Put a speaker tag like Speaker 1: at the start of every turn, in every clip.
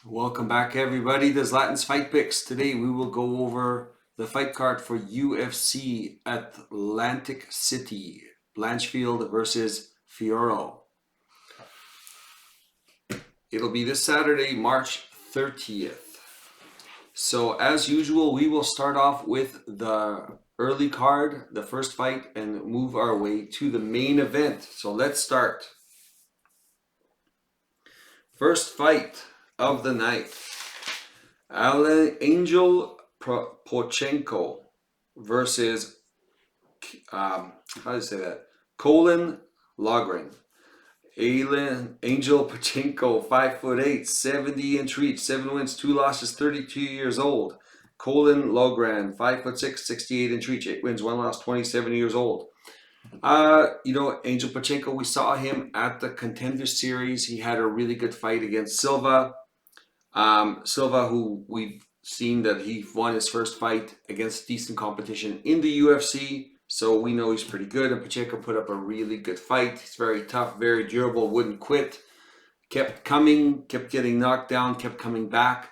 Speaker 1: Welcome back, everybody. This is Latin's Fight Picks. Today we will go over the fight card for UFC Atlantic City, Blanchfield versus Fiorot. It'll be this Saturday, March 30th. So as usual, we will start off with the early card, the first fight, and move our way to the main event. So let's start. First fight of the night. Angel Pochenko versus how do you say that? Colin Logren. Angel Pochenko, 5'8", 70-inch reach, 7 wins, 2 losses, 32 years old. Colin Logren, 5'6", 68-inch reach, 8 wins, 1 loss, 27 years old. Angel Pochenko, we saw him at the Contender Series. He had a really good fight against Silva. Silva, who we've seen that he won his first fight against decent competition in the UFC, so we know he's pretty good. And Pacheco put up a really good fight. He's very tough, very durable, wouldn't quit, kept coming, kept getting knocked down, kept coming back,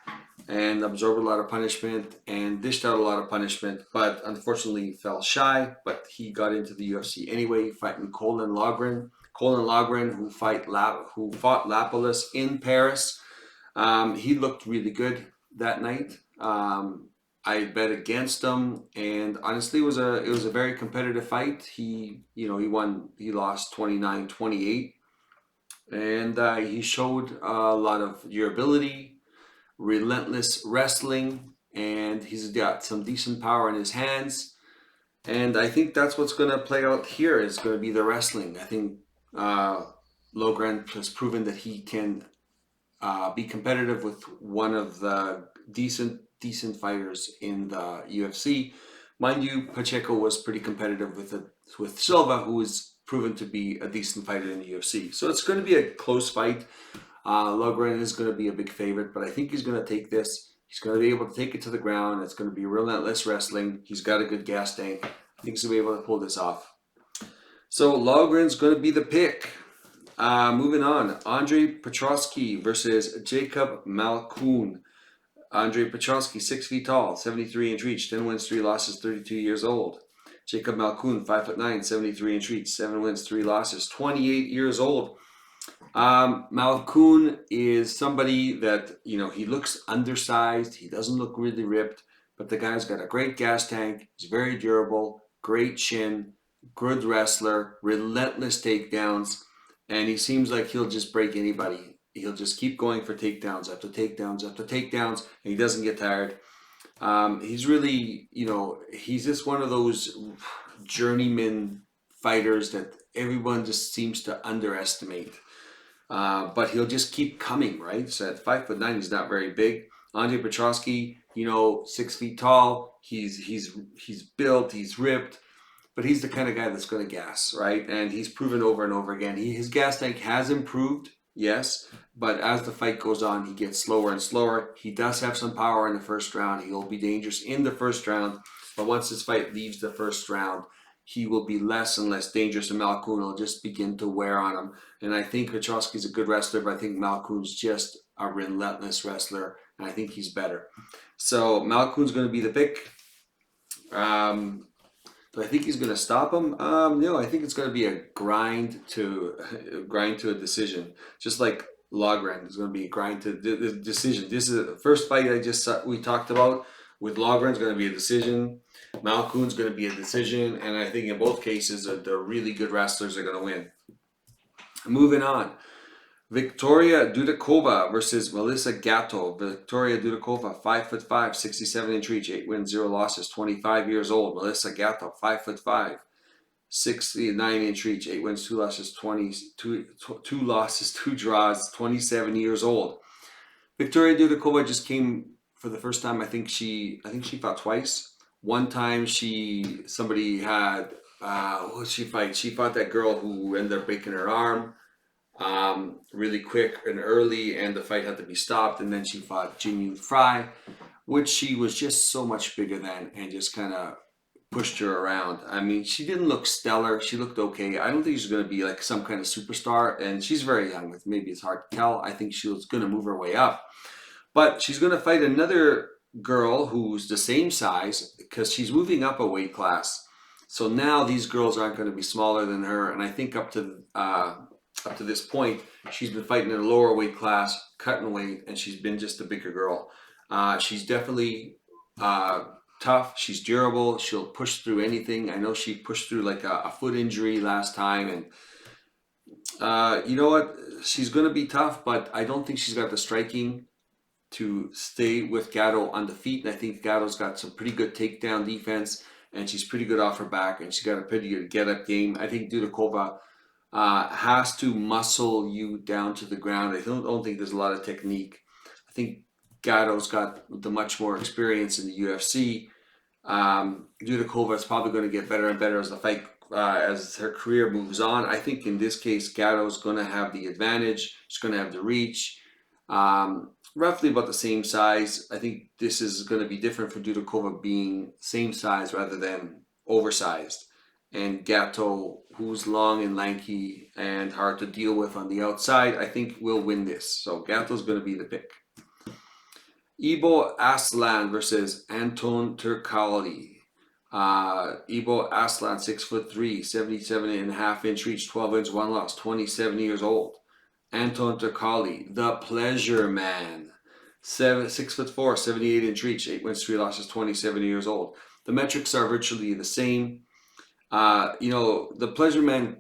Speaker 1: and absorbed a lot of punishment and dished out a lot of punishment, but unfortunately fell shy. But he got into the UFC anyway, fighting Colin Logren. Colin Logren, who fought Lapalus in Paris. He looked really good that night. I bet against him, and honestly, it was a very competitive fight. He lost 29-28, and he showed a lot of durability, relentless wrestling, and he's got some decent power in his hands. And I think that's what's going to play out here is going to be the wrestling. I think Logren has proven that he can be competitive with one of the decent fighters in the UFC. Mind you, Pacheco was pretty competitive with Silva, who is proven to be a decent fighter in the UFC. So it's going to be a close fight. Logren is going to be a big favorite, but I think he's going to take this. He's going to be able to take it to the ground. It's going to be relentless wrestling. He's got a good gas tank. I think he's going to be able to pull this off. So Logren's going to be the pick. Moving on, Andre Petrosky versus Jacob Malkoun. Andre Petrosky, 6 feet tall, 73-inch reach, 10 wins, 3 losses, 32 years old. Jacob Malkoun, 5'9", 73-inch reach, 7 wins, 3 losses, 28 years old. Malkoun is somebody that, he looks undersized. He doesn't look really ripped, but the guy's got a great gas tank. He's very durable, great chin, good wrestler, relentless takedowns. And he seems like he'll just break anybody. He'll just keep going for takedowns after takedowns after takedowns, and he doesn't get tired. He's really, he's just one of those journeyman fighters that everyone just seems to underestimate. But he'll just keep coming, right? So at 5'9", he's not very big. Andre Petrosky, 6 feet tall. He's built. He's ripped. But he's the kind of guy that's going to gas, right? And he's proven over and over again. His gas tank has improved, yes. But as the fight goes on, he gets slower and slower. He does have some power in the first round. He'll be dangerous in the first round. But once this fight leaves the first round, he will be less and less dangerous. And Malkoun will just begin to wear on him. And I think Petrosky's a good wrestler, but I think Malkoun's just a relentless wrestler. And I think he's better. So Malkoun's going to be the pick. Do I think he's going to stop him? No, I think it's going to be a grind to a decision. Just like Logren is going to be a grind to the decision. This is the first fight we talked about with Logren is going to be a decision. Malkoun's going to be a decision, and I think in both cases the really good wrestlers are going to win. Moving on. Victoria Dudakova versus Melissa Gatto. Victoria Dudakova, 5'5", 67-inch reach, 8 wins, 0 losses, 25 years old. Melissa Gatto, 5'5", 69-inch reach, 8 wins, 2 losses, 2 losses, 2 draws, 27 years old. Victoria Dudakova just came for the first time. I think she fought twice. One time somebody had what did she fight? She fought that girl who ended up breaking her arm. Really quick and early, and the fight had to be stopped. And then she fought Jin Fry, which she was just so much bigger than, and just kind of pushed her around. I mean, she didn't look stellar. She looked okay. I don't think she's going to be like some kind of superstar, and she's very young. Maybe it's hard to tell. I think she was going to move her way up. But she's going to fight another girl who's the same size because she's moving up a weight class. So now these girls aren't going to be smaller than her, and I think up to this point, she's been fighting in a lower weight class, cutting weight, and she's been just a bigger girl. She's definitely tough. She's durable. She'll push through anything. I know she pushed through like a foot injury last time, and you know what? She's going to be tough, but I don't think she's got the striking to stay with Gatto on the feet. And I think Gatto's got some pretty good takedown defense, and she's pretty good off her back, and she's got a pretty good get-up game. I think Dudakova has to muscle you down to the ground. I don't think there's a lot of technique. I think Gatto's got the much more experience in the UFC. Dudakova is probably going to get better and better as the fight, as her career moves on. I think in this case, Gatto's going to have the advantage. She's going to have the reach. Roughly about the same size. I think this is going to be different for Dudakova being same size rather than oversized. And Gatto, who's long and lanky and hard to deal with on the outside, I think will win this. So Gatto's going to be the pick. Ibo Aslan versus Anton Turkalj. Ibo Aslan, 6'3", 77.5-inch reach, 12 wins, 1 loss, 27 years old. Anton Turkalj, the Pleasure Man, 6'4", 78-inch reach, 8 wins, 3 losses, 27 years old. The metrics are virtually the same. The Pleasure Man,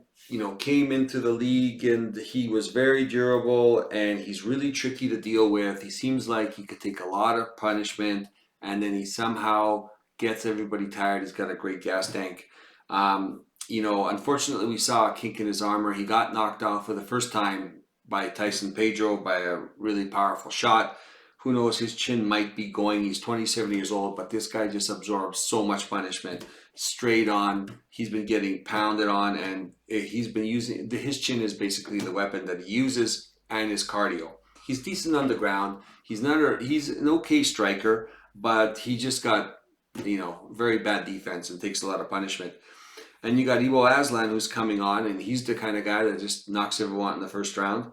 Speaker 1: came into the league and he was very durable and he's really tricky to deal with. He seems like he could take a lot of punishment and then he somehow gets everybody tired. He's got a great gas tank. Unfortunately, we saw a kink in his armor. He got knocked out for the first time by Tyson Pedro by a really powerful shot. Who knows, his chin might be going. He's 27 years old, but this guy just absorbs so much punishment straight on. He's been getting pounded on, and he's been using, his chin is basically the weapon that he uses, and his cardio. He's decent on the ground. He's an okay striker, but he just got, very bad defense and takes a lot of punishment. And you got Ibo Aslan who's coming on, and he's the kind of guy that just knocks everyone in the first round.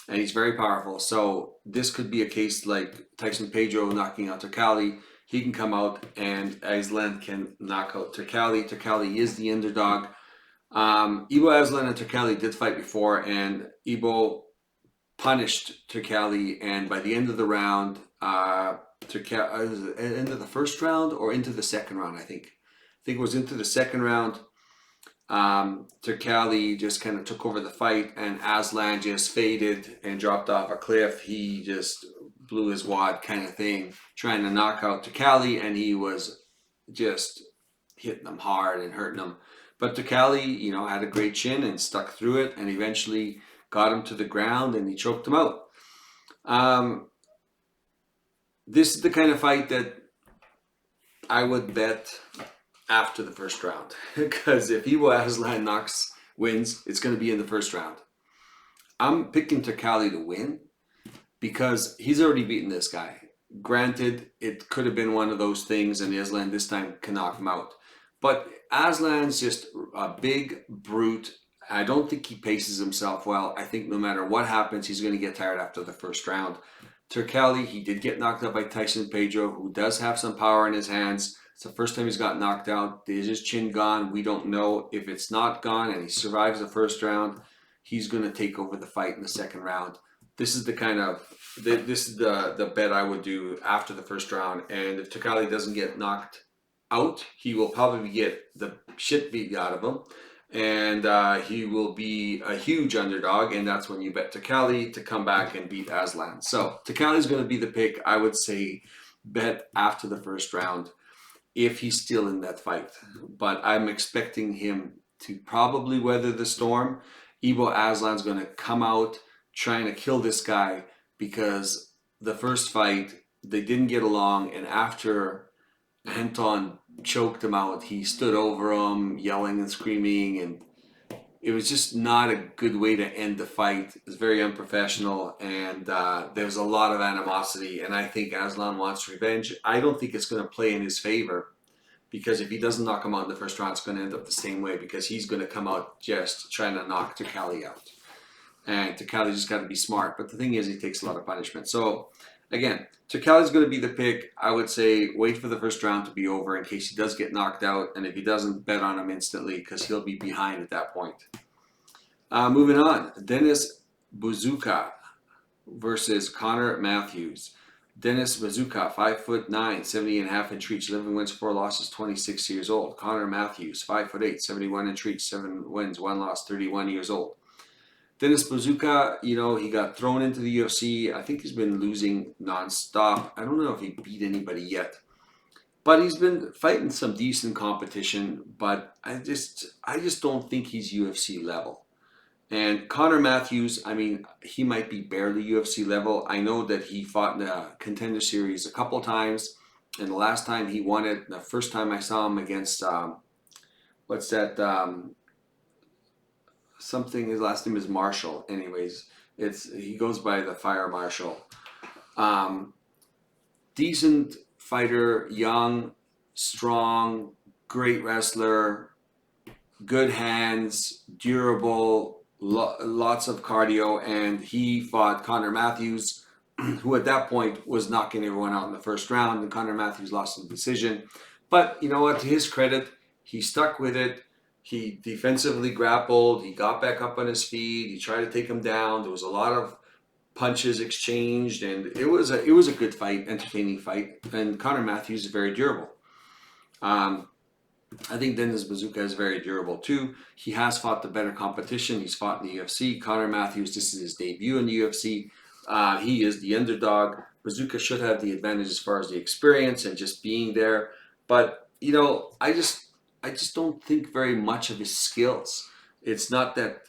Speaker 1: And he's very powerful. So this could be a case like Tyson Pedro knocking out Turkalj. He can come out and Aslan can knock out Turkalj. Turkalj is the underdog. Ibo Aslan and Turkalj did fight before, and Ibo punished Turkalj. And by the end of the round, end of the first round or into the second round, I think it was into the second round. Turkalj just kind of took over the fight, and Aslan just faded and dropped off a cliff. He just blew his wad kind of thing, trying to knock out Turkalj, and he was just hitting him hard and hurting him. But Turkalj, had a great chin and stuck through it, and eventually got him to the ground, and he choked him out. This is the kind of fight that I would bet after the first round, because if Ibo Aslan wins, it's going to be in the first round. I'm picking Turkalj to win because he's already beaten this guy. Granted, it could have been one of those things, and Aslan this time can knock him out. But Aslan's just a big brute. I don't think he paces himself well. I think no matter what happens, he's going to get tired after the first round. Turkalj, he did get knocked out by Tyson Pedro, who does have some power in his hands. It's the first time he's got knocked out. Is his chin gone? We don't know. If it's not gone and he survives the first round, he's going to take over the fight in the second round. This is the bet I would do after the first round. And if Turkalj doesn't get knocked out, he will probably get the shit beat out of him. And he will be a huge underdog, and that's when you bet Turkalj to come back and beat Aslan. So Turkalj is going to be the pick. I would say bet after the first round if he's still in that fight. But I'm expecting him to probably weather the storm. Ibo Aslan's going to come out trying to kill this guy because the first fight, they didn't get along, and after Anton choked him out, he stood over him yelling and screaming, and it was just not a good way to end the fight. It was very unprofessional, and there was a lot of animosity, and I think Aslan wants revenge. I don't think it's going to play in his favor, because if he doesn't knock him out in the first round, it's going to end up the same way, because he's going to come out just trying to knock Turkalj out. And Turkalj just got to be smart. But the thing is, he takes a lot of punishment. So Again, Turkal's going to be the pick. I would say wait for the first round to be over in case he does get knocked out, and if he doesn't, bet on him instantly because he'll be behind at that point. Moving on, Dennis Buzuka versus Connor Matthews. Dennis Buzuka, 5'9", 70.5-inch reach, 11 wins, 4 losses, 26 years old. Connor Matthews, 5'8", 71-inch reach, 7 wins, 1 loss, 31 years old. Dennis Buzuka, he got thrown into the UFC. I think he's been losing nonstop. I don't know if he beat anybody yet, but he's been fighting some decent competition. But I just don't think he's UFC level. And Connor Matthews, I mean, he might be barely UFC level. I know that he fought in the Contender Series a couple times, and the last time he won it, the first time I saw him against something, his last name is Marshall. Anyways, he goes by the Fire Marshal. Decent fighter, young, strong, great wrestler, good hands, durable, lots of cardio, and he fought Connor Matthews, who at that point was knocking everyone out in the first round, and Connor Matthews lost the decision. But you know what, to his credit, he stuck with it. He defensively grappled, he got back up on his feet, he tried to take him down. There was a lot of punches exchanged, and it was a good fight, entertaining fight, and Connor Matthews is very durable. I think Dennis Buzuka is very durable too. He has fought the better competition. He's fought in the UFC. Connor Matthews, this is his debut in the UFC. He is the underdog. Buzuka should have the advantage as far as the experience and just being there. But, I just don't think very much of his skills. It's not that,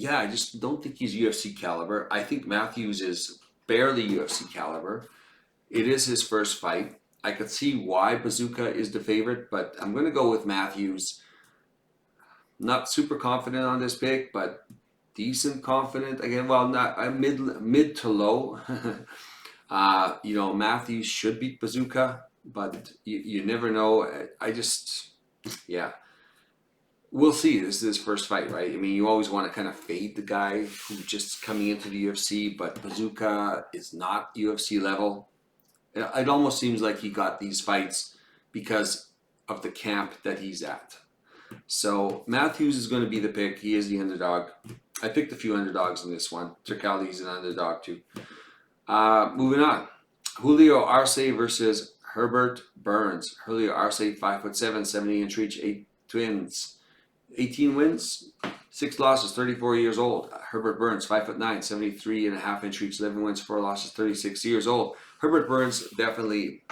Speaker 1: I just don't think he's UFC caliber. I think Matthews is barely UFC caliber. It is his first fight. I could see why Buzuka is the favorite, but I'm going to go with Matthews. Not super confident on this pick, but decent confident. Again, well, not mid to low. Matthews should beat Buzuka, but you never know. We'll see. This is his first fight, right? I mean, you always want to kind of fade the guy who's just coming into the UFC, but Buzuka is not UFC level. It almost seems like he got these fights because of the camp that he's at. So Matthews is going to be the pick. He is the underdog. I picked a few underdogs in this one. Turkal's an underdog too. Moving on. Julio Arce versus Herbert Burns. Julio Arce, 5'7", 70-inch reach, 18 wins, 6 losses, 34 years old. Herbert Burns, 5'9", 73.5-inch reach, 11 wins, 4 losses, 36 years old. Herbert Burns, definitely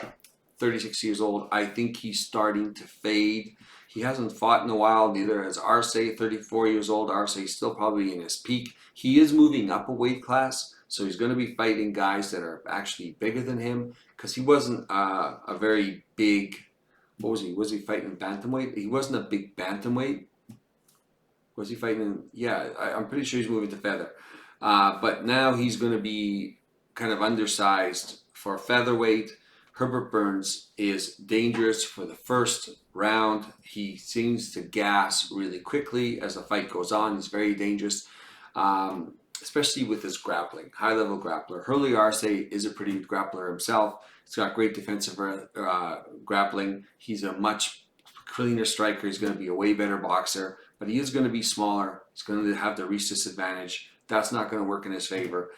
Speaker 1: 36 years old. I think he's starting to fade. He hasn't fought in a while, neither has Arce, 34 years old. Arce is still probably in his peak. He is moving up a weight class, so he's going to be fighting guys that are actually bigger than him, because he wasn't a very big, what was he? Was he fighting in bantamweight? He wasn't a big bantamweight. Was he fighting in, I'm pretty sure he's moving to feather. But now he's going to be kind of undersized for featherweight. Herbert Burns is dangerous for the first round. He seems to gas really quickly as the fight goes on. He's very dangerous, especially with his grappling, high-level grappler. Julio Arce is a pretty good grappler himself. He's got great defensive grappling. He's a much cleaner striker. He's going to be a way better boxer, but he is going to be smaller. He's going to have the reach disadvantage. That's not going to work in his favor.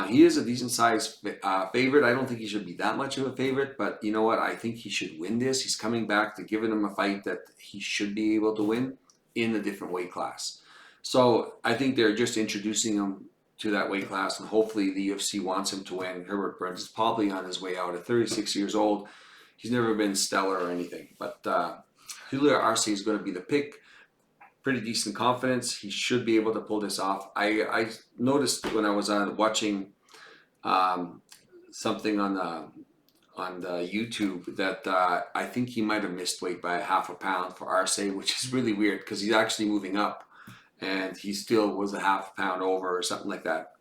Speaker 1: He is a decent sized favorite. I don't think he should be that much of a favorite, but you know what? I think he should win this. He's coming back to giving him a fight that he should be able to win in a different weight class. So I think they're just introducing him to that weight class, and hopefully the UFC wants him to win. Herbert Burns is probably on his way out at 36 years old. He's never been stellar or anything, but Julio Arce is going to be the pick. Pretty decent confidence. He should be able to pull this off. I noticed when I was watching something on the YouTube that I think he might have missed weight by ½ a pound for Arce, which is really weird because he's actually moving up, and he still was a ½ pound over or something like that.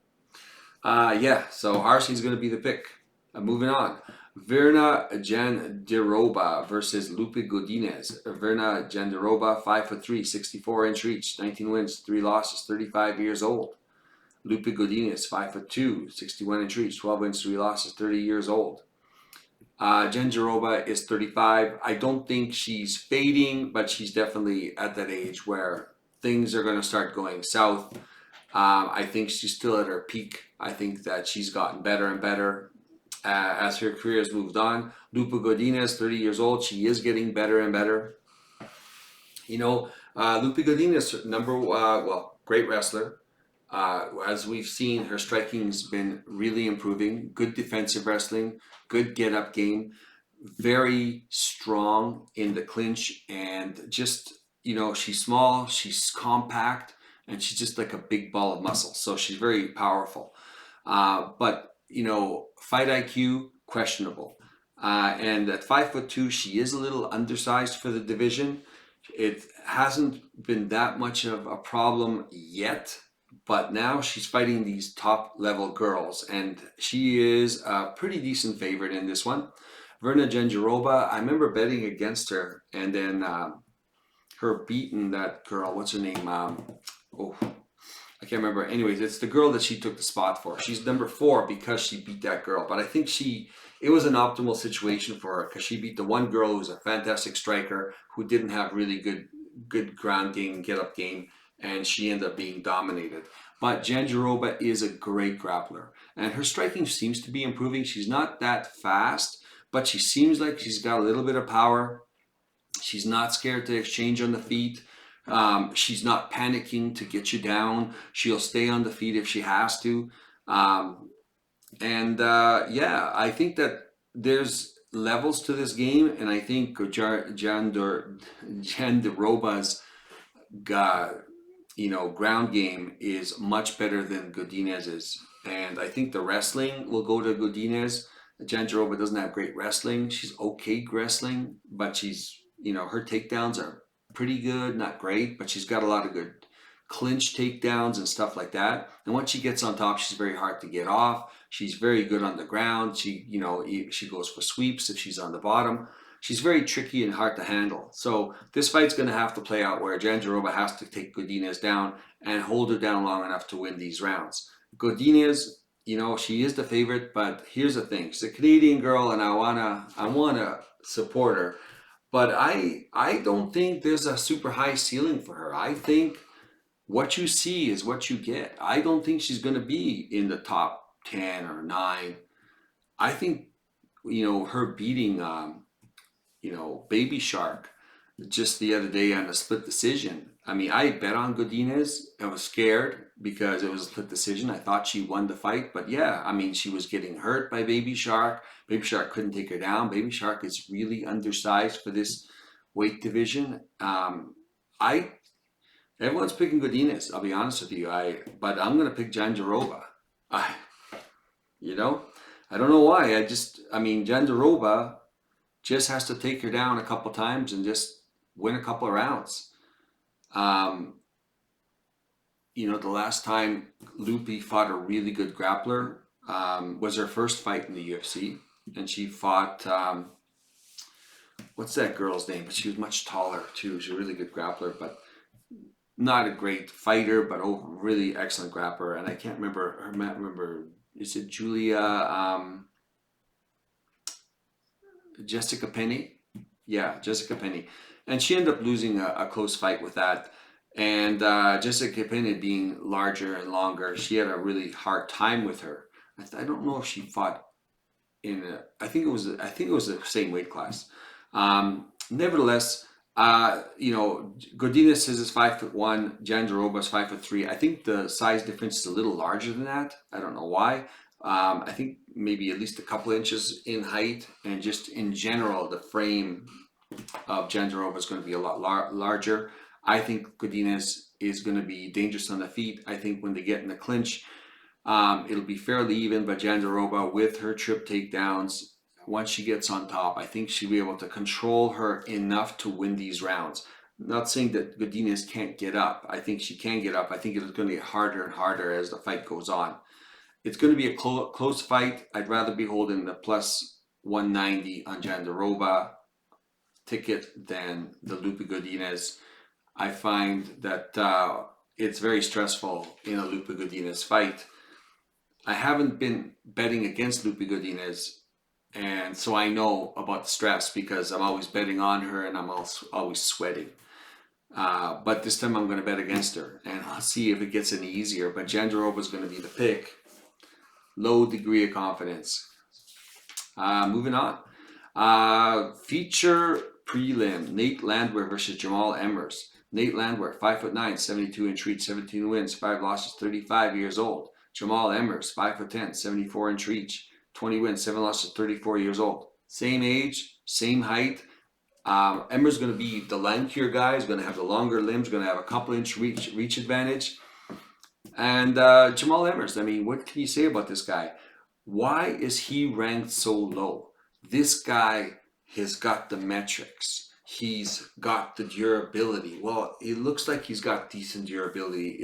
Speaker 1: So Arce is going to be the pick. Moving on. Virna Jandiroba versus Lupe Godinez. Virna Jandiroba, 5'3", 64-inch reach, 19 wins, 3 losses, 35 years old. Lupe Godinez, 5'2", 61-inch reach, 12 wins, 3 losses, 30 years old. Jen Jaroba is 35. I don't think she's fading, but she's definitely at that age where things are going to start going south. I think she's still at her peak. I think that she's gotten better and better as her career has moved on. Lupe Godinez, 30 years old. She is getting better and better. Lupe Godinez, great wrestler. As we've seen, her striking's been really improving. Good defensive wrestling, good get-up game, very strong in the clinch, and just, she's small, she's compact, and she's just like a big ball of muscle. So she's very powerful. But fight IQ, questionable. And at 5'2", she is a little undersized for the division. It hasn't been that much of a problem yet, but now she's fighting these top level girls, and she is a pretty decent favorite in this one. Verna Jandiroba, I remember betting against her, and then her beating that girl. What's her name? I can't remember. Anyways, it's the girl that she took the spot for. She's number 4 because she beat that girl. But I think it was an optimal situation for her because she beat the one girl who was a fantastic striker who didn't have really good ground game, get up game, and she ended up being dominated. But Jandiroba is a great grappler, and her striking seems to be improving. She's not that fast, but she seems like she's got a little bit of power. She's not scared to exchange on the feet. She's not panicking to get you down. She'll stay on the feet if she has to. I think that there's levels to this game, and I think Jandiroba's ground game is much better than Godinez's. And I think the wrestling will go to Godinez. Jandiroba doesn't have great wrestling. She's okay wrestling, but she's, her takedowns are pretty good, not great, but she's got a lot of good clinch takedowns and stuff like that. And once she gets on top, she's very hard to get off. She's very good on the ground. She goes for sweeps if she's on the bottom. She's very tricky and hard to handle. So this fight's going to have to play out where Jandiroba has to take Godinez down and hold her down long enough to win these rounds. Godinez, she is the favorite, but here's the thing. She's a Canadian girl, and I wanna support her. But I don't think there's a super high ceiling for her. I think what you see is what you get. I don't think she's going to be in the top 10 or 9. I think, her beating, Baby Shark just the other day on a split decision. I mean, I bet on Godinez. I was scared because it was a split decision. I thought she won the fight, but yeah, I mean, she was getting hurt by Baby Shark. Baby Shark couldn't take her down. Baby Shark is really undersized for this weight division. Everyone's picking Godinez. I'll be honest with you. But I'm gonna pick Jandiroba. I don't know why. Jandiroba just has to take her down a couple times and just win a couple of rounds. The last time Lupe fought a really good grappler was her first fight in the UFC, and she fought what's that girl's name? But she was much taller too. She's a really good grappler, but not a great fighter, but really excellent grappler. And I can't remember. Is it Jessica Penny? Yeah, Jessica Penny. And she ended up losing a close fight with that. And Jessica Penny being larger and longer, she had a really hard time with her. I don't know if she fought I think it was the same weight class. Nevertheless, Godinez says is 5'1", Jandiroba is 5'3". I think the size difference is a little larger than that. I don't know why. I think maybe at least a couple inches in height, and just in general, the frame of Jandiroba is going to be a lot larger. I think Godinez is going to be dangerous on the feet. I think when they get in the clinch, it'll be fairly even, but Jandiroba with her trip takedowns, once she gets on top, I think she'll be able to control her enough to win these rounds. I'm not saying that Godinez can't get up. I think she can get up. I think it's going to get harder and harder as the fight goes on. It's going to be a close fight. I'd rather be holding the plus 190 on Jandiroba ticket than the Lupe Godinez. I find that it's very stressful in a Lupe Godinez fight. I haven't been betting against Lupe Godinez, and so I know about the stress because I'm always betting on her and I'm also always sweating. But this time I'm going to bet against her, and I'll see if it gets any easier. But Jandiroba is going to be the pick. Low degree of confidence. Moving on. Feature prelim. Nate Landwehr versus Jamal Emmers. Nate Landwehr, 5'9", 72-inch reach, 17 wins, 5 losses, 35 years old. Jamal Emmers, 5'10", 74-inch reach, 20 wins, 7 losses, 34 years old. Same age, same height. Emmers is going to be the lankier guy. He's going to have the longer limbs, going to have a couple-inch reach advantage. And Jamal Emmers, I mean, what can you say about this guy? Why is he ranked so low? This guy has got the metrics. He's got the durability. Well, it looks like he's got decent durability.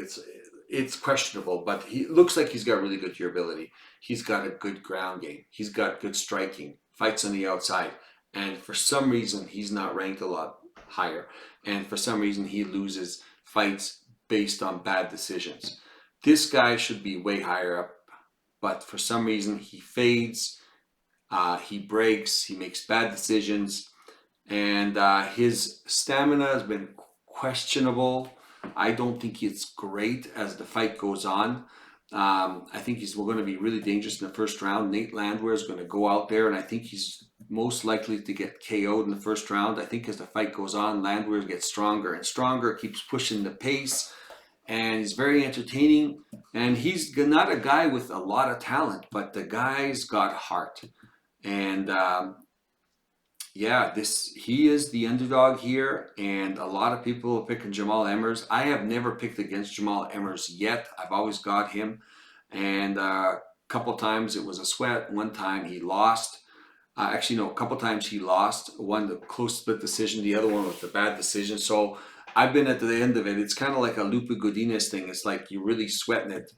Speaker 1: It's questionable, but he looks like he's got really good durability. He's got a good ground game. He's got good striking. Fights on the outside. And for some reason, he's not ranked a lot higher. And for some reason, he loses fights based on bad decisions. This guy should be way higher up, but for some reason he fades, he breaks, he makes bad decisions, and his stamina has been questionable. I don't think it's great as the fight goes on. I think we're going to be really dangerous in the first round. Nate Landwehr is going to go out there, and I think he's most likely to get KO'd in the first round. I think as the fight goes on, Landwehr gets stronger and stronger, keeps pushing the pace. And he's very entertaining, and he's not a guy with a lot of talent, but the guy's got heart. And he is the underdog here, and a lot of people are picking Jamal Emmers. I have never picked against Jamal Emmers yet. I've always got him, and a couple times it was a sweat. One time he lost. A couple times he lost. One the close split decision, the other one was the bad decision. So I've been at the end of it. It's kind of like a Lupe Godinez thing. It's like you're really sweating it.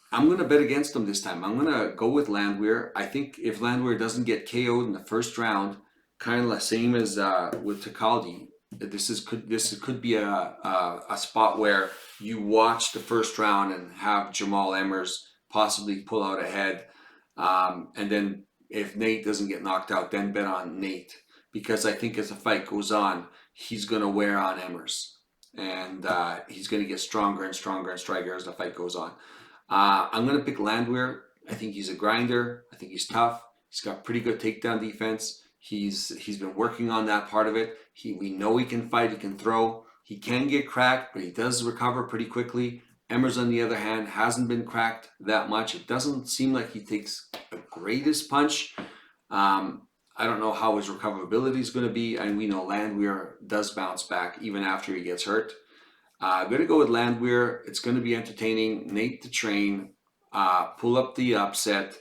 Speaker 1: I'm going to bet against him this time. I'm going to go with Landwehr. I think if Landwehr doesn't get KO'd in the first round, kind of the same as with Takaldi, this could be a spot where you watch the first round and have Jamal Emmers possibly pull out ahead. And then if Nate doesn't get knocked out, then bet on Nate. Because I think as the fight goes on, he's going to wear on Emmers. And he's going to get stronger and stronger and stronger as the fight goes on. I'm going to pick Landwehr. I think he's a grinder. I think he's tough. He's got pretty good takedown defense. He's been working on that part of it. We know he can fight. He can throw. He can get cracked, but he does recover pretty quickly. Emmers, on the other hand, hasn't been cracked that much. It doesn't seem like he takes the greatest punch. I don't know how his recoverability is going to be, and we know Landwehr does bounce back even after he gets hurt. I'm going to go with Landwehr. It's going to be entertaining. Nate the train, pull up the upset,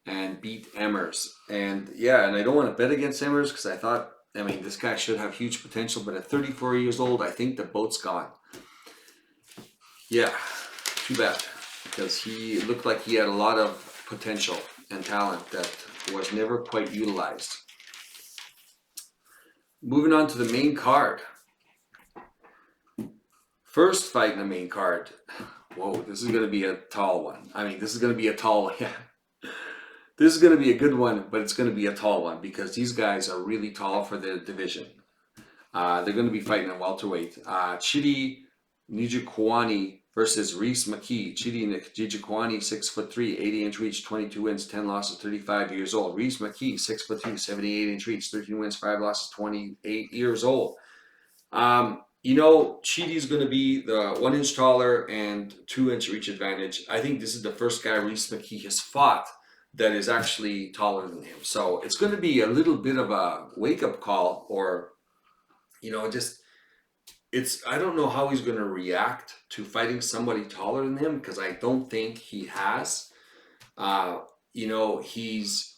Speaker 1: and beat Emmers. And I don't want to bet against Emmers because this guy should have huge potential, but at 34 years old, I think the boat's gone. Yeah, too bad, because he looked like he had a lot of potential and talent that was never quite utilized. Moving on to the main card. First fight in the main card. Whoa, this is going to be a tall one. This is going to be a tall one. This is going to be a good one, but it's going to be a tall one because these guys are really tall for their division. They're going to be fighting at welterweight. Chidi Njokuani versus Reese McKee. Chidi Njokuani, 6'3", 80-inch reach, 22 wins, 10 losses, 35 years old. Reese McKee, 6'3", 78-inch reach, 13 wins, 5 losses, 28 years old. Chidi's going to be the 1-inch taller and 2-inch reach advantage. I think this is the first guy Reese McKee has fought that is actually taller than him. So it's going to be a little bit of a wake-up call, or, I don't know how he's going to react to fighting somebody taller than him, because I don't think he has. He's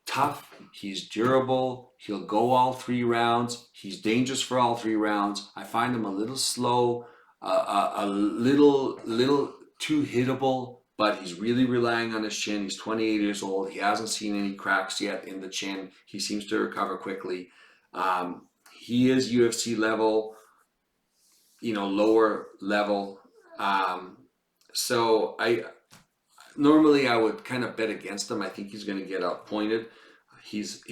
Speaker 1: tough, he's durable, he'll go all 3 rounds, he's dangerous for all 3 rounds. I find him a little slow, a little too hittable, but he's really relying on his chin. He's 28 years old. He hasn't seen any cracks yet in the chin. He seems to recover quickly. He is UFC level. lower level. So normally I would kind of bet against him. I think he's going to get outpointed. He's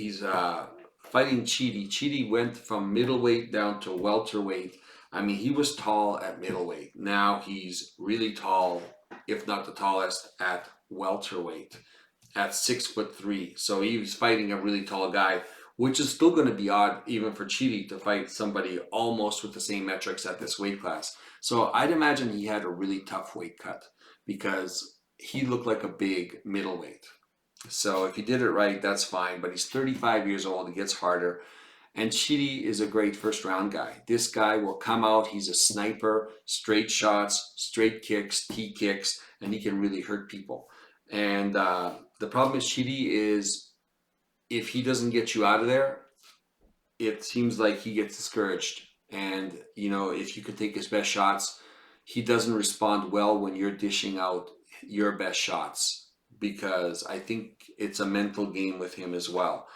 Speaker 1: fighting Chidi. Chidi went from middleweight down to welterweight. I mean, he was tall at middleweight. Now he's really tall, if not the tallest, at welterweight, at 6'3". So he was fighting a really tall guy, which is still going to be odd even for Chidi to fight somebody almost with the same metrics at this weight class. So I'd imagine he had a really tough weight cut because he looked like a big middleweight. So if he did it right, that's fine. But he's 35 years old. It gets harder. And Chidi is a great first round guy. This guy will come out. He's a sniper, straight shots, straight kicks, T kicks, and he can really hurt people. And the problem with Chidi is if he doesn't get you out of there, it seems like he gets discouraged. And, if you could take his best shots, he doesn't respond well when you're dishing out your best shots, because I think it's a mental game with him as well.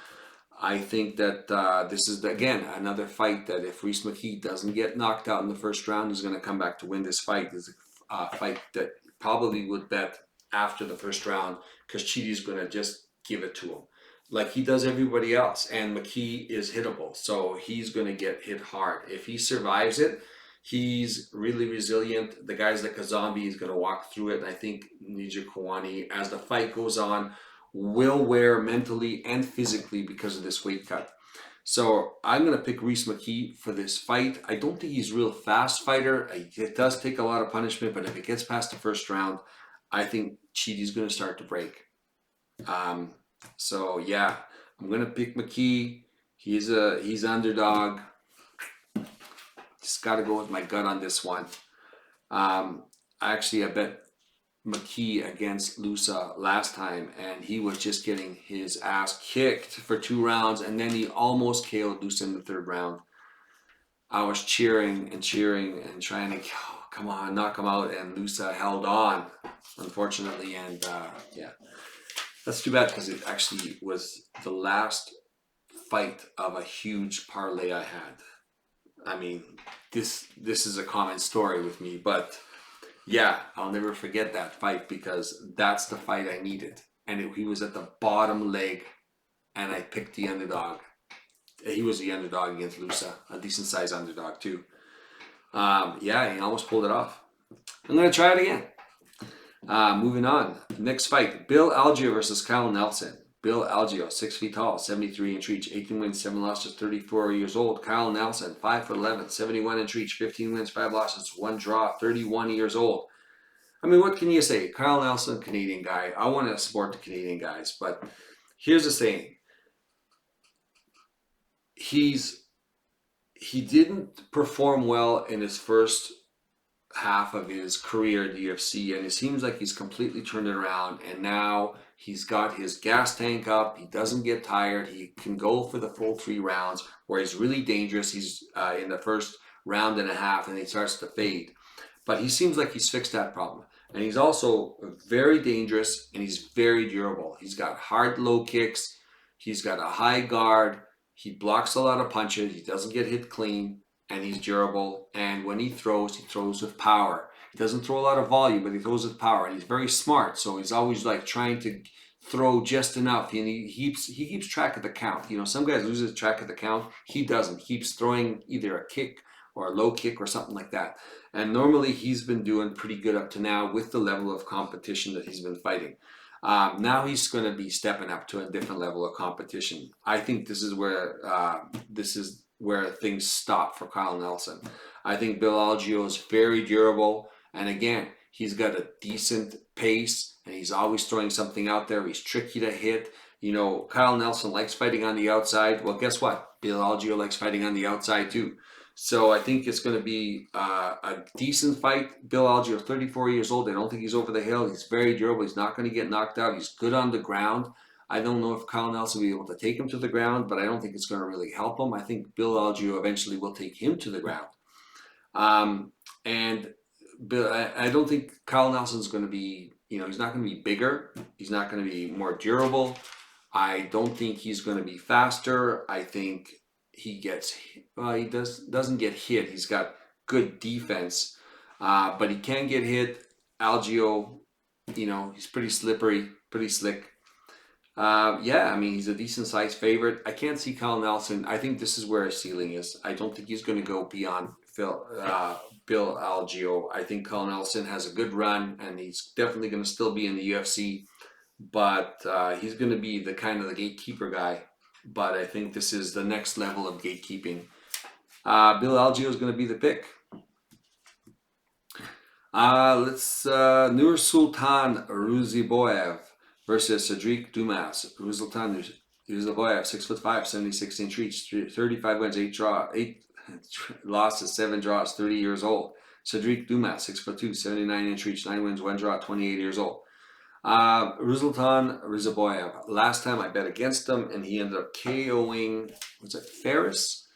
Speaker 1: I think that this is, again, another fight that if Rhys McKee doesn't get knocked out in the first round, he's going to come back to win this fight. It's a fight that probably would bet after the first round because Chidi's going to just give it to him like he does everybody else. And McKee is hittable, so he's going to get hit hard. If he survives it, he's really resilient. The guy's like a zombie. He's going to walk through it. And I think Nija Kawani, as the fight goes on, will wear mentally and physically because of this weight cut. So I'm going to pick Rhys McKee for this fight. I don't think he's a real fast fighter. It does take a lot of punishment, but if it gets past the first round, I think Chidi's going to start to break. So yeah, I'm going to pick McKee. He's underdog. Just got to go with my gut on this one. I bet McKee against Lusa last time, and he was just getting his ass kicked for 2 rounds, and then he almost KO'd Lusa in the 3rd round. I was cheering and trying to, come on, knock him out, and Lusa held on, unfortunately, and yeah. That's too bad because it actually was the last fight of a huge parlay I had. I mean, this is a common story with me, but yeah, I'll never forget that fight because that's the fight I needed. And he was at the bottom leg, and I picked the underdog. He was the underdog against Lusa, a decent sized underdog too. Yeah, he almost pulled it off. I'm going to try it again. Moving on. Next fight, Bill Algeo versus Kyle Nelson. Bill Algeo, 6 feet tall, 73-inch reach, 18 wins, 7 losses, 34 years old. Kyle Nelson, 5'11", 71-inch reach, 15 wins, 5 losses, 1 draw, 31 years old. I mean, what can you say? Kyle Nelson, Canadian guy. I want to support the Canadian guys, but here's the saying. He didn't perform well in his first half of his career in the UFC, and it seems like he's completely turned it around, and now he's got his gas tank up. He doesn't get tired. He can go for the full 3 rounds where he's really dangerous. He's in the first round and a half, and he starts to fade, but he seems like he's fixed that problem. And he's also very dangerous, and he's very durable. He's got hard low kicks. He's got a high guard. He blocks a lot of punches. He doesn't get hit clean. And he's durable, and when he throws with power. He doesn't throw a lot of volume, but he throws with power, and he's very smart, so he's always like trying to throw just enough, and he keeps track of the count. Some guys lose track of the count. He doesn't. He keeps throwing either a kick or a low kick or something like that, and normally he's been doing pretty good up to now with the level of competition that he's been fighting. Now he's going to be stepping up to a different level of competition. I think this is where things stop for Kyle Nelson. I think Bill Algeo is very durable, and again, he's got a decent pace, and he's always throwing something out there. He's tricky to hit. Kyle Nelson likes fighting on the outside. Well, guess what? Bill Algeo likes fighting on the outside too. So I think it's going to be a decent fight. Bill Algeo is 34 years old. I don't think he's over the hill. He's very durable. He's not going to get knocked out. He's good on the ground. I don't know if Kyle Nelson will be able to take him to the ground, but I don't think it's going to really help him. I think Bill Algeo eventually will take him to the ground. And I don't think Kyle Nelson's going to be, he's not going to be bigger. He's not going to be more durable. I don't think he's going to be faster. I think he doesn't get hit. He's got good defense, but he can get hit. Algio, he's pretty slippery, pretty slick. Yeah, I mean, he's a decent sized favorite. I can't see Kyle Nelson. I think this is where his ceiling is. I don't think he's going to go beyond Bill Algio. I think Kyle Nelson has a good run, and he's definitely going to still be in the UFC. But he's going to be the kind of the gatekeeper guy. But I think this is the next level of gatekeeping. Bill Algio is going to be the pick. Let's Nur Sultan Ruziboyev versus Cedric Dumas. Sultan Ruziboyev, 6'5", 76-inch reach, 35 wins, 8 losses, 7 draws, 30 years old. Cedric Dumas, 6'2", 79-inch reach, 9 wins, 1 draw, 28 years old. Sultan Ruziboyev. Last time I bet against him, and he ended up KOing, Ferris?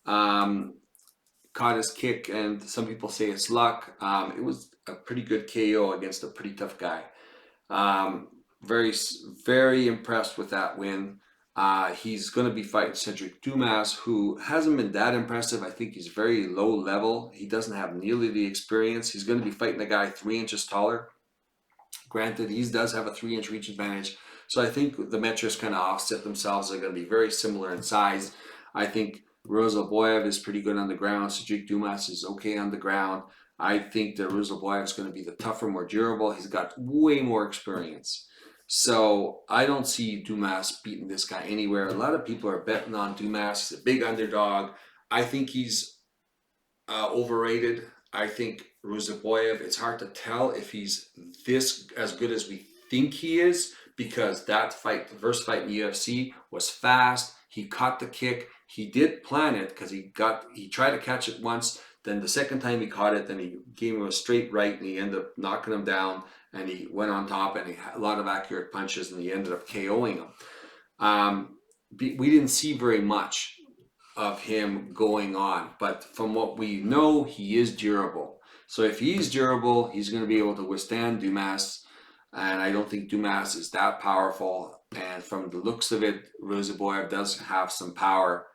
Speaker 1: Caught his kick, and some people say it's luck. It was a pretty good KO against a pretty tough guy. Very, very impressed with that win. He's going to be fighting Cedric Dumas, who hasn't been that impressive. I think he's very low level. He doesn't have nearly the experience. He's going to be fighting a guy 3 inches taller. Granted, he does have a 3-inch reach advantage. So I think the metrics kind of offset themselves. They're going to be very similar in size. I think Ruziboyev is pretty good on the ground. Cedric Dumas is okay on the ground. I think that Ruziboyev is going to be the tougher, more durable. He's got way more experience. So I don't see Dumas beating this guy anywhere. A lot of people are betting on Dumas. He's a big underdog. I think he's overrated. I think Ruziboyev, it's hard to tell if he's this as good as we think he is, because that fight, the first fight in the UFC, was fast. He caught the kick. He did plan it because he tried to catch it once. Then the second time he caught it, then he gave him a straight right, and he ended up knocking him down, and he went on top, and he had a lot of accurate punches, and he ended up KOing him. We didn't see very much of him going on, but from what we know, he is durable. So if he's durable, he's going to be able to withstand Dumas, and I don't think Dumas is that powerful. And from the looks of it, Ruziboyev does have some power.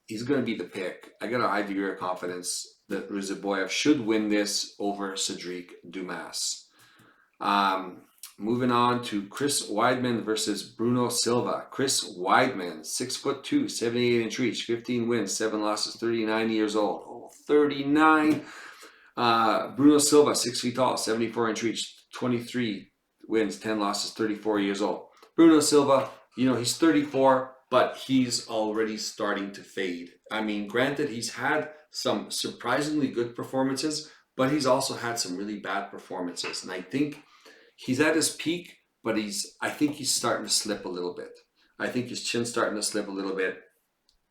Speaker 1: He's going to be the pick. I got a high degree of confidence that Ruziboyev should win this over Cedric Dumas. Moving on to Chris Weidman versus Bruno Silva. Chris Weidman, 6'2", 78-inch reach, 15 wins, 7 losses, 39 years old. Oh, 39. Bruno Silva, 6 feet tall, 74-inch reach, 23 wins, 10 losses, 34 years old. Bruno Silva, he's 34, but he's already starting to fade. I mean, granted, he's had some surprisingly good performances, but he's also had some really bad performances. And I think he's at his peak, but I think he's starting to slip a little bit. I think his chin's starting to slip a little bit.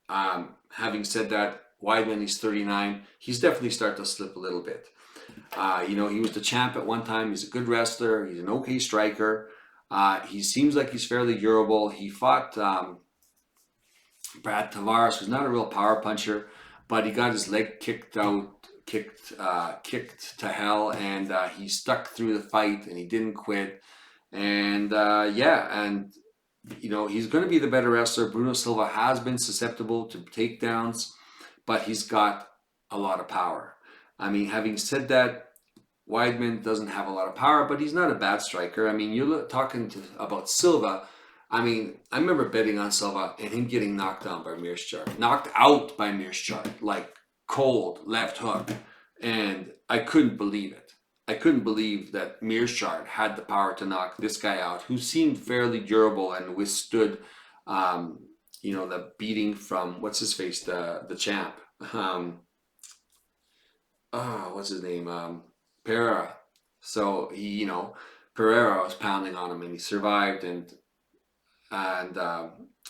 Speaker 1: Having said that, Weidman, he's 39. He's definitely starting to slip a little bit. He was the champ at one time. He's a good wrestler. He's an okay striker. He seems like he's fairly durable. He fought Brad Tavares, who's not a real power puncher, but he got his leg kicked to hell, and he stuck through the fight, and he didn't quit. And he's going to be the better wrestler. Bruno Silva has been susceptible to takedowns, but he's got a lot of power. I mean, having said that, Weidman doesn't have a lot of power, but he's not a bad striker. I mean, you're talking about Silva. I mean, I remember betting on Silva and him getting knocked out by Mearschart, like cold left hook. And I couldn't believe it. I couldn't believe that Mearschart had the power to knock this guy out, who seemed fairly durable and withstood, the beating from, what's his face, the champ. What's his name? Pereira. So Pereira was pounding on him, and he survived, and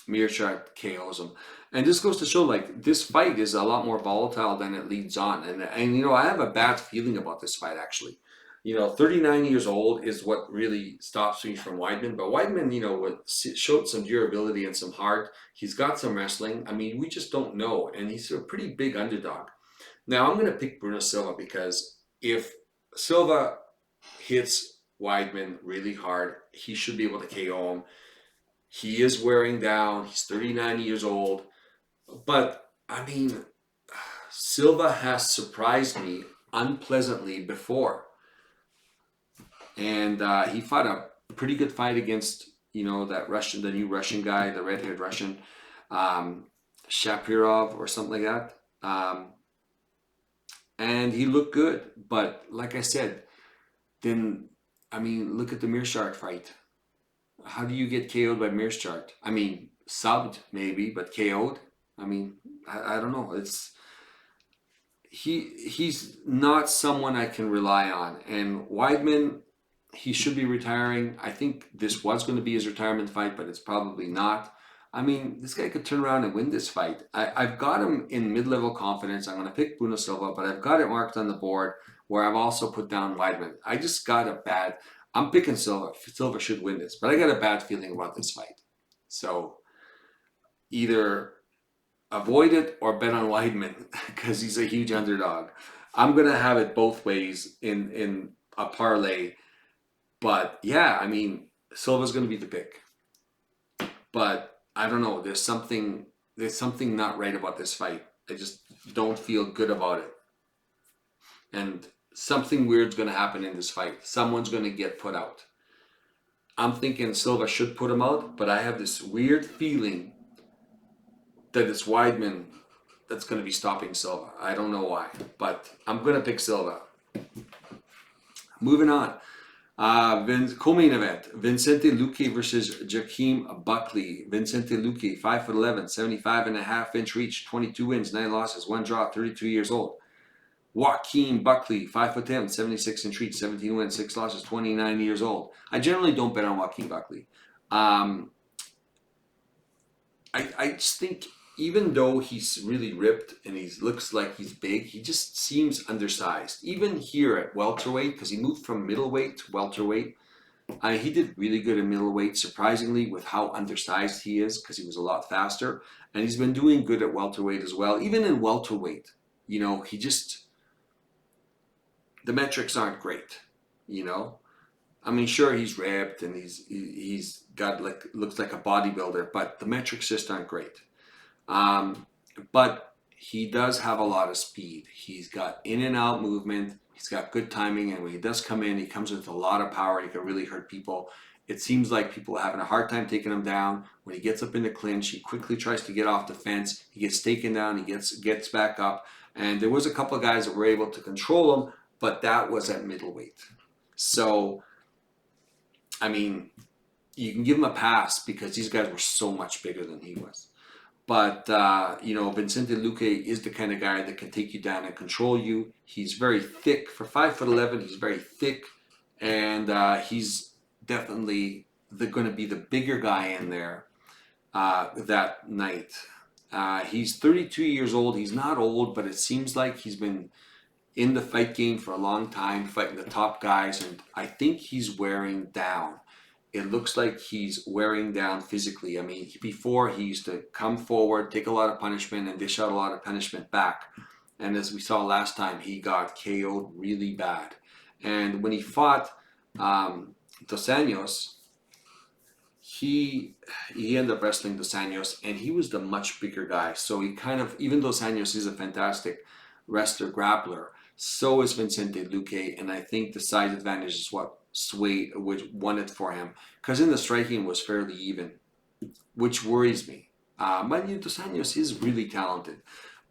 Speaker 1: Mearschart KOs him. And this goes to show, like, this fight is a lot more volatile than it leads on. And I have a bad feeling about this fight, actually. 39 years old is what really stops me from Weidman. But Weidman, showed some durability and some heart. He's got some wrestling. I mean, we just don't know. And he's a pretty big underdog. Now, I'm going to pick Bruno Silva, because if Silva hits Weidman really hard, he should be able to KO him. He is wearing down. He's 39 years old. But, I mean, Silva has surprised me unpleasantly before. And he fought a pretty good fight against, the new Russian guy, the red-haired Russian, Shapirov or something like that. And he looked good. But like I said, then, look at the Mearshart fight. How do you get KO'd by Mearshart? Subbed maybe, but KO'd? I don't know. He's not someone I can rely on. And Weidman, he should be retiring. I think this was going to be his retirement fight, but it's probably not. This guy could turn around and win this fight. I've got him in mid-level confidence. I'm going to pick Bruno Silva, but I've got it marked on the board where I've also put down Weidman. I'm picking Silva. Silva should win this, but I got a bad feeling about this fight. So either avoid it or bet on Weidman because he's a huge underdog. I'm going to have it both ways in a parlay. But yeah, Silva's going to be the pick. But I don't know. There's something not right about this fight. I just don't feel good about it. And something weird's going to happen in this fight. Someone's going to get put out. I'm thinking Silva should put him out, but I have this weird feeling that it's Weidman that's going to be stopping Silva. I don't know why, but I'm going to pick Silva. Moving on. Co-main event, Vicente Luque versus Joaquim Buckley. Vicente Luque, 5'11", 75.5-inch reach, 22 wins, 9 losses, 1 draw, 32 years old. Joaquim Buckley, 5'10", 76-inch reach, 17 wins, 6 losses, 29 years old. I generally don't bet on Joaquim Buckley. I just think even though he's really ripped and he looks like he's big, he just seems undersized. Even here at welterweight, because he moved from middleweight to welterweight, he did really good in middleweight, surprisingly, with how undersized he is, because he was a lot faster. And he's been doing good at welterweight as well. Even in welterweight, the metrics aren't great, Sure, he's ripped and he's got looks like a bodybuilder, but the metrics just aren't great. But he does have a lot of speed. He's got in and out movement. He's got good timing, and when he does come in, he comes with a lot of power. He can really hurt people. It seems like people are having a hard time taking him down. When he gets up in the clinch, he quickly tries to get off the fence. He gets taken down. He gets back up. And there was a couple of guys that were able to control him, but that was at middleweight. So, you can give him a pass because these guys were so much bigger than he was. But, Vicente Luque is the kind of guy that can take you down and control you. He's very thick. For 5'11", he's very thick. And he's definitely going to be the bigger guy in there that night. He's 32 years old. He's not old, but it seems like he's been in the fight game for a long time, fighting the top guys. And I think he's wearing down. It looks like he's wearing down physically. Before he used to come forward, take a lot of punishment, and dish out a lot of punishment back. And as we saw last time, he got KO'd really bad. And when he fought Dos Anjos, he ended up wrestling Dos Anjos, and he was the much bigger guy. So he even though Dos Anjos is a fantastic wrestler, grappler, so is Vicente Luque, and I think the size advantage is what won it for him, because in the striking was fairly even, which worries me. Dos Anjos is really talented,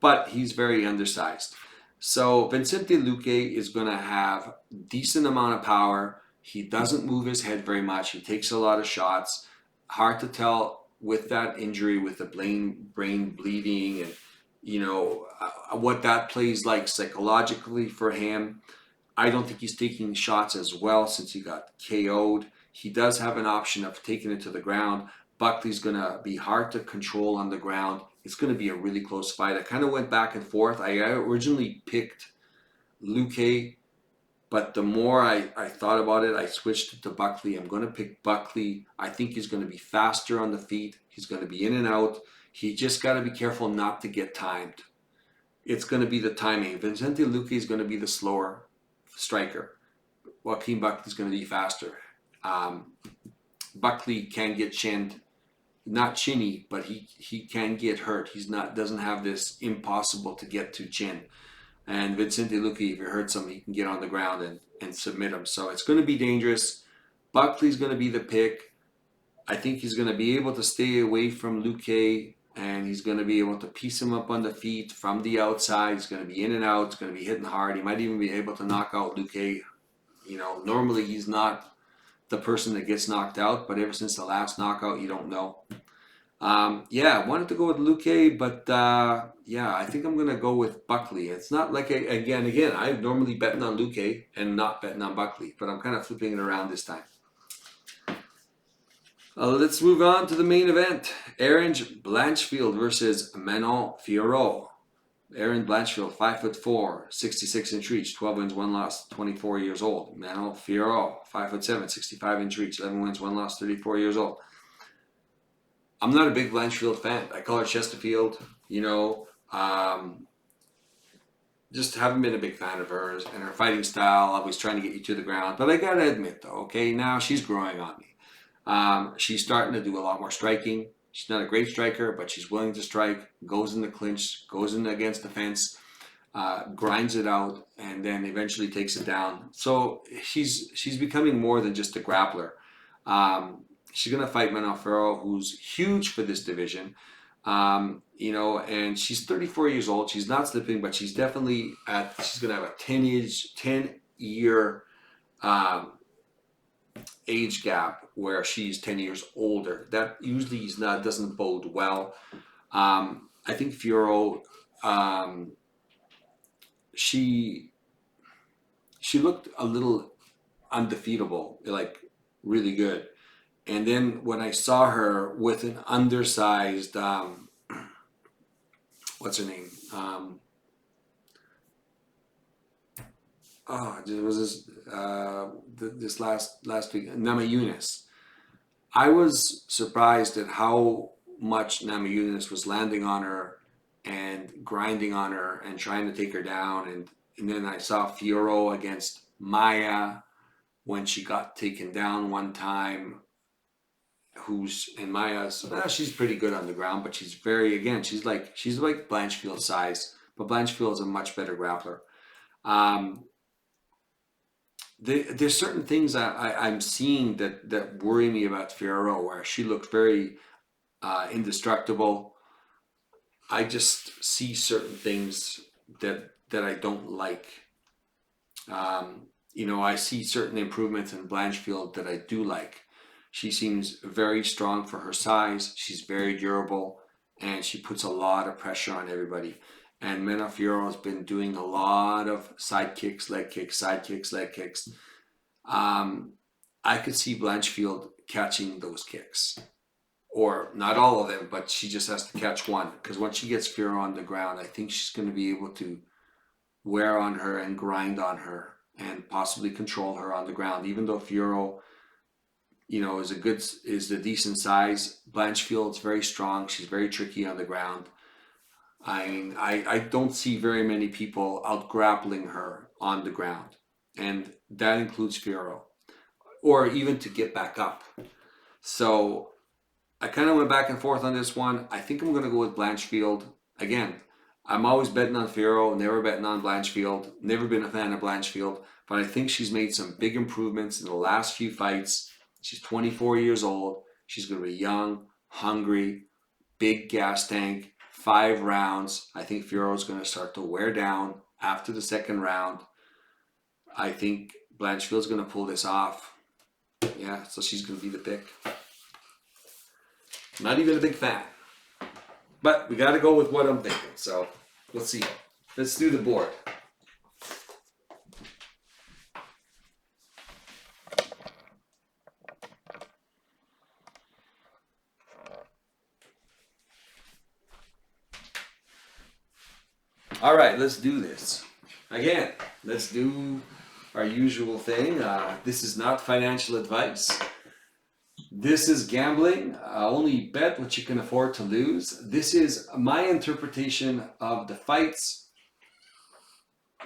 Speaker 1: but he's very undersized. So Vicente Luque is going to have decent amount of power. He doesn't move his head very much. He takes a lot of shots. Hard to tell with that injury, with the brain bleeding, and what that plays like psychologically for him. I don't think he's taking shots as well since he got KO'd. He does have an option of taking it to the ground. Buckley's going to be hard to control on the ground. It's going to be a really close fight. I kind of went back and forth. I originally picked Luque, but the more I thought about it, I switched it to Buckley. I'm going to pick Buckley. I think he's going to be faster on the feet. He's going to be in and out. He just got to be careful not to get timed. It's going to be the timing. Vicente Luque is going to be the slower striker. Joaquim Buckley is going to be faster. Buckley can get chinned. not chinny, but he can get hurt. Doesn't have this impossible to get to chin. And Vicente Luque, if he hurts him, he can get on the ground and submit him. So it's going to be dangerous. Buckley's going to be the pick. I think he's going to be able to stay away from Luque, and he's going to be able to piece him up on the feet from the outside. He's going to be in and out. He's going to be hitting hard. He might even be able to knock out Luque. Normally he's not the person that gets knocked out, but ever since the last knockout, you don't know. I wanted to go with Luque, but I think I'm going to go with Buckley. It's not like, again, I'm normally betting on Luque and not betting on Buckley, but I'm kind of flipping it around this time. Let's move on to the main event. Erin Blanchfield versus Manon Fiorot. Erin Blanchfield, 5'4", 66-inch reach, 12 wins, 1 loss, 24 years old. Manon Fiorot, 5'7", 65-inch reach, 11 wins, 1 loss, 34 years old. I'm not a big Blanchfield fan. I call her Chesterfield, just haven't been a big fan of hers and her fighting style, always trying to get you to the ground. But I got to admit, though, okay, now she's growing on me. She's starting to do a lot more striking. She's not a great striker, but she's willing to strike, goes in the clinch, goes in against the fence, grinds it out, and then eventually takes it down. So she's becoming more than just a grappler. She's going to fight Manon Fiorot, who's huge for this division. And she's 34 years old. She's not slipping, but she's definitely she's going to have a 10-year age gap where she's 10 years older. That usually doesn't bode well. I think Fiorot, she looked a little undefeatable, like really good. And then when I saw her with an undersized, what's her name? It was this last week, Namajunas. I was surprised at how much Namajunas was landing on her and grinding on her and trying to take her down. And then I saw Fiorot against Maya when she got taken down one time. She's pretty good on the ground, but she's like Blanchfield size, but Blanchfield is a much better grappler. There's certain things I'm seeing that worry me about Fiorot, where she looks very indestructible. I just see certain things that I don't like. I see certain improvements in Blanchfield that I do like. She seems very strong for her size. She's very durable, and she puts a lot of pressure on everybody. And Manon Fiorot has been doing a lot of side kicks, leg kicks, side kicks, leg kicks. I could see Blanchfield catching those kicks. Or not all of them, but she just has to catch one. Because once she gets Fiorot on the ground, I think she's going to be able to wear on her and grind on her and possibly control her on the ground. Even though Fiorot, is a decent size, Blanchfield's very strong. She's very tricky on the ground. I don't see very many people out grappling her on the ground, and that includes Fiorot, or even to get back up. So I kind of went back and forth on this one. I think I'm going to go with Blanchfield. Again, I'm always betting on Fiorot, never betting on Blanchfield. Never been a fan of Blanchfield, but I think she's made some big improvements in the last few fights. She's 24 years old. She's going to be young, hungry, big gas tank, 5 rounds. I think Fiorot's going to start to wear down after the second round. I think Blanchfield's going to pull this off. Yeah, so she's going to be the pick. Not even a big fan. But we got to go with what I'm thinking. So let's see. Let's do the board. All right, let's do this. Again, let's do our usual thing. This is not financial advice. This is gambling. Only bet what you can afford to lose. This is my interpretation of the fights.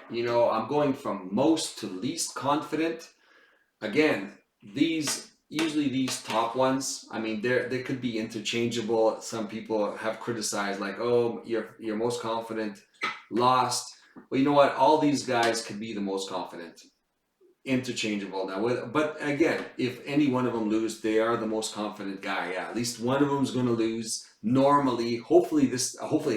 Speaker 1: I'm going from most to least confident. Again, these usually these top ones, I mean, they could be interchangeable. Some people have criticized, like, oh, you're most confident, lost. Well, you know what? All these guys could be the most confident, interchangeable now. But again, if any one of them lose, they are the most confident guy. Yeah, at least one of them is going to lose. Normally, hopefully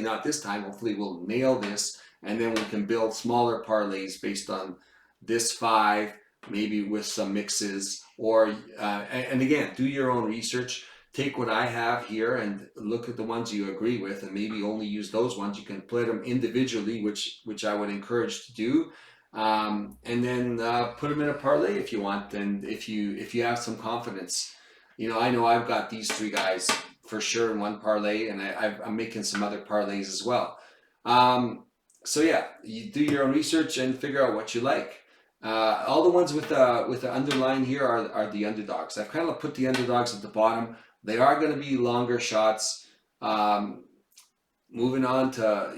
Speaker 1: not this time. Hopefully, we'll nail this, and then we can build smaller parlays based on this five, maybe with some mixes. Or and again, do your own research. Take what I have here and look at the ones you agree with, and maybe only use those ones. You can play them individually, which I would encourage to do, and then put them in a parlay if you want. And if you have some confidence, I know I've got these three guys for sure in one parlay, and I'm making some other parlays as well. So yeah, you do your own research and figure out what you like. All the ones with the underline here are the underdogs. I've kind of put the underdogs at the bottom. They are going to be longer shots. Moving on to,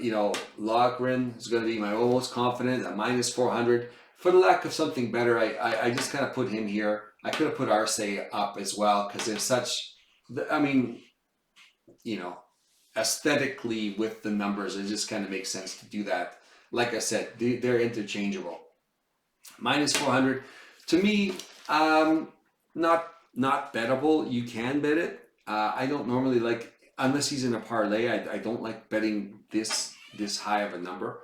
Speaker 1: Logren is going to be my almost confident at minus 400. For the lack of something better, I just kind of put him here. I could have put Arce up as well because they're such, I mean, aesthetically with the numbers, it just kind of makes sense to do that. Like I said, they're interchangeable. Minus 400. To me, not bettable. You can bet it. I don't normally like, unless he's in a parlay, I don't like betting this high of a number.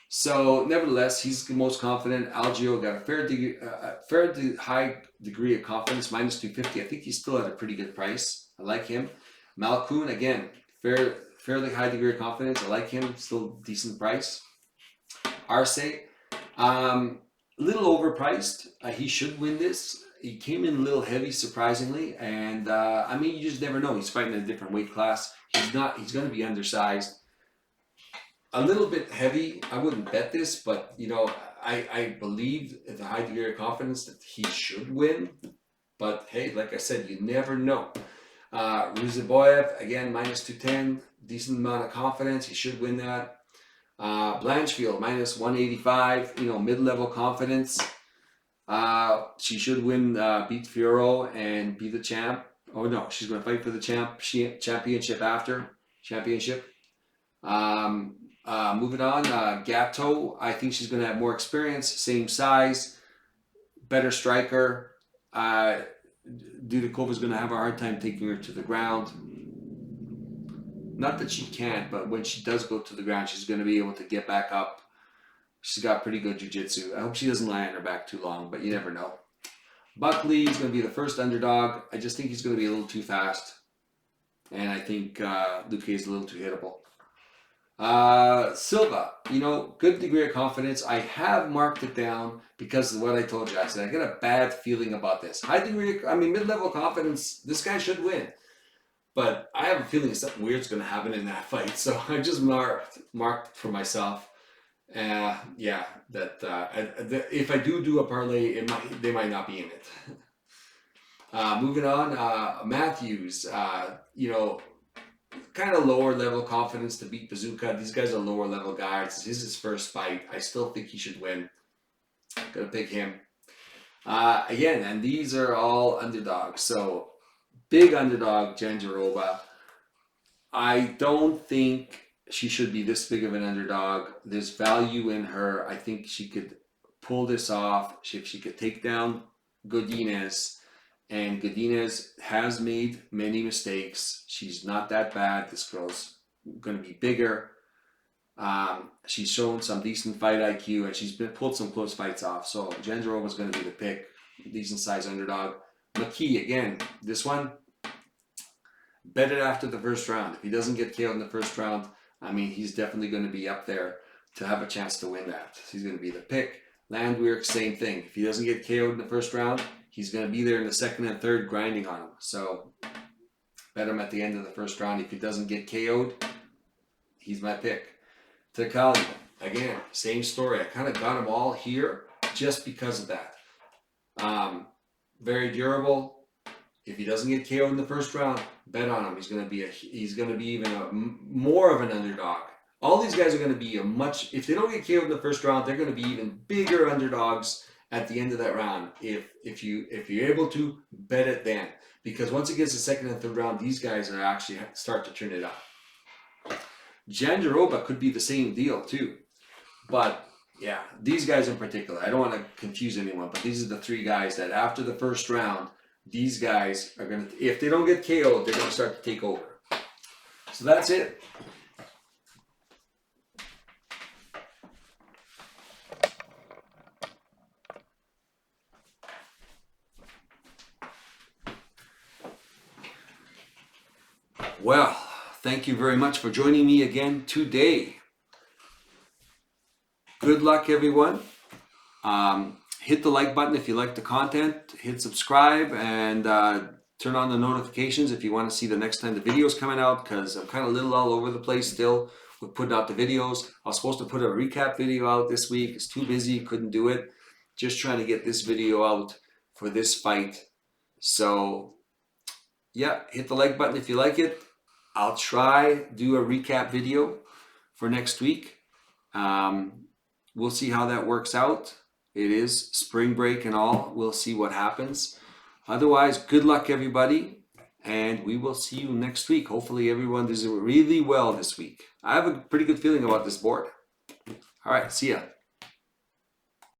Speaker 1: So nevertheless, he's the most confident. Algio got a high degree of confidence, minus 250. I think he's still at a pretty good price. I like him. Malkoun, again, fairly high degree of confidence. I like him, still decent price. Arce, little overpriced. He should win this. He came in a little heavy, surprisingly, and I mean, you just never know. He's fighting in a different weight class. He's going to be undersized. A little bit heavy. I wouldn't bet this, but I believe at the high degree of confidence that he should win. But hey, like I said, you never know. Ruziboyev, again, minus 210. Decent amount of confidence. He should win that. Blanchfield, minus 185. Mid-level confidence. She should win, beat Fiorot and be the champ. Oh no, she's going to fight for the championship after. Moving on, Gatto, I think she's going to have more experience, same size, better striker. Dudikova's going to have a hard time taking her to the ground. Not that she can't, but when she does go to the ground, she's going to be able to get back up. She's got pretty good jiu-jitsu. I hope she doesn't lie on her back too long, but you never know. Buckley is going to be the first underdog. I just think he's going to be a little too fast. And I think Luque is a little too hittable. Silva, good degree of confidence. I have marked it down because of what I told you. I said, I got a bad feeling about this. High degree, mid-level confidence, this guy should win. But I have a feeling something weird's going to happen in that fight. So I just marked for myself. If I do a parlay, they might not be in it. Moving on, Matthews, kind of lower level confidence to beat Bazooka. These guys are lower level guys. This is his first fight. I still think he should win. Gonna pick him. Again, and these are all underdogs. So big underdog, Jandiroba. I don't think she should be this big of an underdog. There's value in her. I think she could pull this off. If she could take down Godinez. And Godinez has made many mistakes. She's not that bad. This girl's going to be bigger. She's shown some decent fight IQ, and she's pulled some close fights off. So Jandiroba's going to be the pick. Decent size underdog. McKee, again, this one, bet it after the first round. If he doesn't get KO'd in the first round, he's definitely going to be up there to have a chance to win that. He's going to be the pick. Landwehr, same thing. If he doesn't get KO'd in the first round, he's going to be there in the second and third grinding on him. So bet him at the end of the first round. If he doesn't get KO'd, he's my pick. Takali, again, same story. I kind of got him all here just because of that. Very durable. If he doesn't get KO'd in the first round, bet on him. He's going to be even more of an underdog. All these guys are going to be if they don't get KO'd in the first round, they're going to be even bigger underdogs. at the end of that round if you're able to bet it then, because once it gets the second and third round, these guys are actually start to turn it up. Jandiroba could be the same deal too, but yeah, these guys in particular, I don't want to confuse anyone, but these are the three guys that after the first round, these guys are going to, if they don't get KO'd, they're going to start to take over. So that's it. Well, thank you very much for joining me again today. Good luck, everyone. Hit the like button if you like the content. Hit subscribe and turn on the notifications if you want to see the next time the video's coming out, because I'm kind of a little all over the place still with putting out the videos. I was supposed to put a recap video out this week. It's too busy, couldn't do it. Just trying to get this video out for this fight. So yeah, hit the like button if you like it. I'll try do a recap video for next week. We'll see how that works out. It is spring break and all. We'll see what happens. Otherwise, good luck, everybody. And we will see you next week. Hopefully everyone does really well this week. I have a pretty good feeling about this board. All right, see ya.